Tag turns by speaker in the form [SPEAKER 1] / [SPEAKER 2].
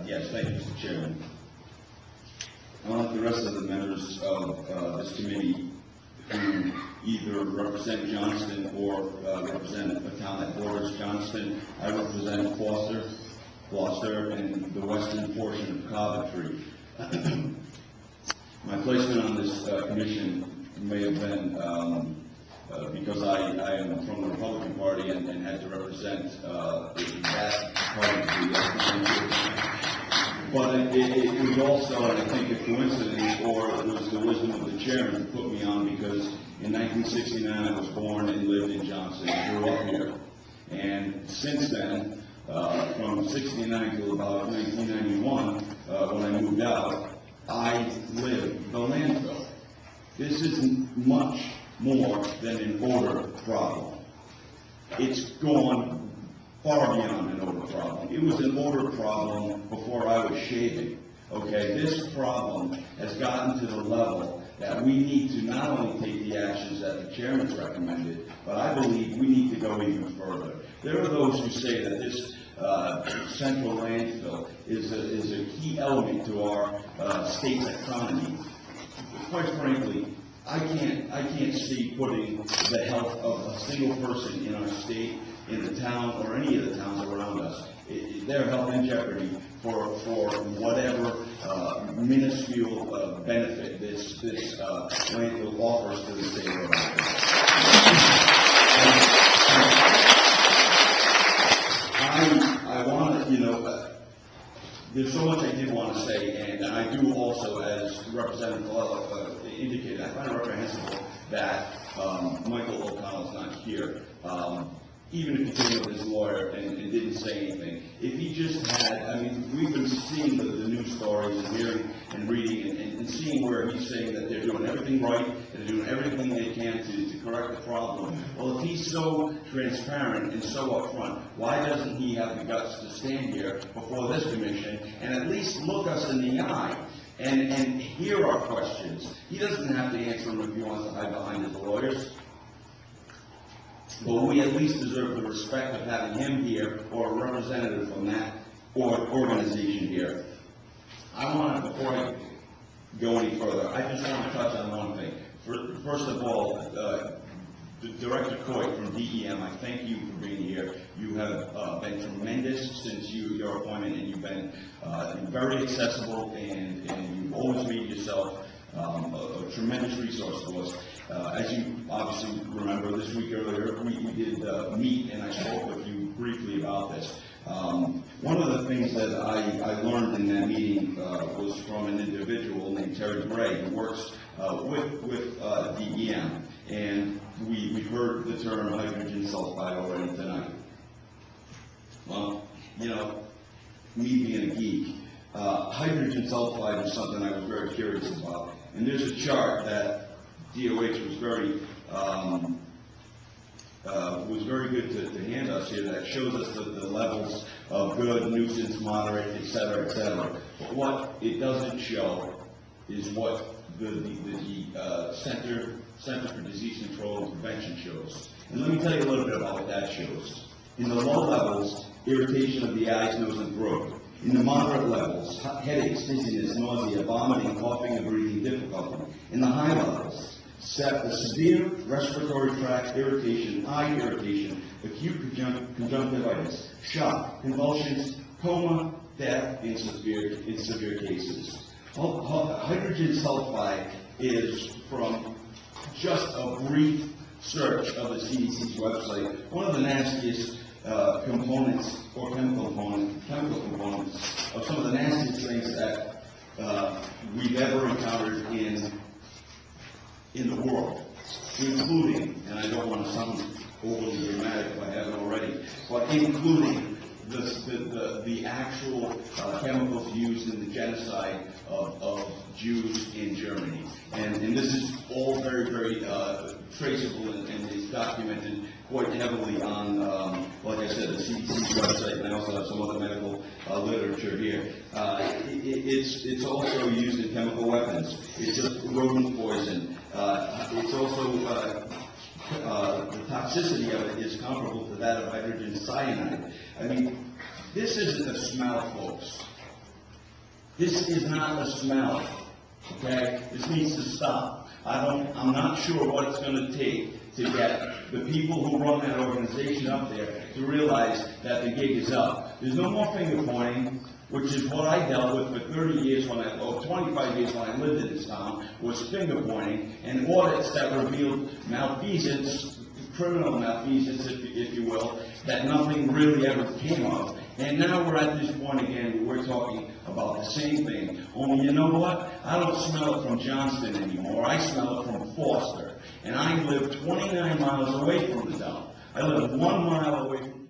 [SPEAKER 1] Yes, thank you, Mr. Chairman. Unlike the rest of the members of this committee who either represent Johnston or represent a town that borders Johnston, I represent Gloucester, and the western portion of Coventry. My placement on this commission may have been because I am from the Republican Party and had to represent that part of the but it was also, I think, a coincidence, or it was the wisdom of the chairman to put me on, because in 1969 I was born and lived in Johnston, grew up here, and since then, from 69 to about 1991, when I moved out, I lived the landfill. This isn't much more than an odor problem. It's gone far beyond an odor problem. It was an odor problem before I was shaving. Okay, this problem has gotten to the level that we need to not only take the actions that the chairman's recommended, but I believe we need to go even further. There are those who say that this central landfill is a key element to our state's economy. Quite frankly, I can't see putting the health of a single person in our state, in the town, or any of the towns around us, their health in jeopardy for whatever minuscule benefit this landfill offers to the state of Rhode. I want to, there's so much I did want to say, and I do also, as Representative indicated, I find it reprehensible that Michael O'Connell's not here. Even if he came with his lawyer and didn't say anything. If he just had, I mean, we've been seeing the news stories and hearing and reading and seeing where he's saying that they're doing everything right and they're doing everything they can to correct the problem. Well, if he's so transparent and so upfront, why doesn't he have the guts to stand here before this commission and at least look us in the eye and hear our questions? He doesn't have to answer them if he wants to hide behind his lawyers. But we at least deserve the respect of having him here, or a representative from that organization here. I want to, before I go any further, I just want to touch on one thing. First of all, Director Coy from DEM, I thank you for being here. You have been tremendous since your appointment, and you've been very accessible, and you've always made yourself a tremendous resource to us. As you obviously remember, this week earlier, we did meet, and I spoke with you briefly about this. One of the things that I learned in that meeting was from an individual named Terry Gray, who works with DEM, and we heard the term hydrogen sulfide already tonight. Well, me being a geek, hydrogen sulfide is something I was very curious about, and there's a chart that DOH was very good to hand us here that shows us the levels of good, nuisance, moderate, et cetera, et cetera. But what it doesn't show is what the Center for Disease Control and Prevention shows. And let me tell you a little bit about what that shows. In the low levels, irritation of the eyes, nose, and throat. In the moderate levels, headaches, dizziness, nausea, vomiting, coughing, and breathing difficulty. In the high levels, the severe respiratory tract irritation, eye irritation, acute conjunctivitis, shock, convulsions, coma, death in severe cases. Hydrogen sulfide is, from just a brief search of the CDC's website, one of the nastiest components or chemical components of some of the nastiest things that we've ever encountered in the world, including, and I don't want to sound overly dramatic if I haven't already, but including the actual chemicals used in the genocide of Jews in Germany. And this is all very, very traceable and is documented quite heavily on, like I said, the CDC's website, and I also have some other medical literature here. It's also used in chemical weapons. It's a rodent poison. It's also the toxicity of it is comparable to that of hydrogen cyanide. I mean, this isn't a smell, folks. This is not a smell, okay? This needs to stop. I'm not sure what it's gonna take to get the people who run that organization up there to realize that the gig is up. There's no more finger pointing, which is what I dealt with for 30 years when 25 years when I lived in this town, was finger pointing and audits that revealed malfeasance, criminal malfeasance, if you will, that nothing really ever came of. And now we're at this point again where we're talking about the same thing. Only you know what? I don't smell it from Johnston anymore. I smell it from Foster. And I live 29 miles away from the dump. I live 1 mile away from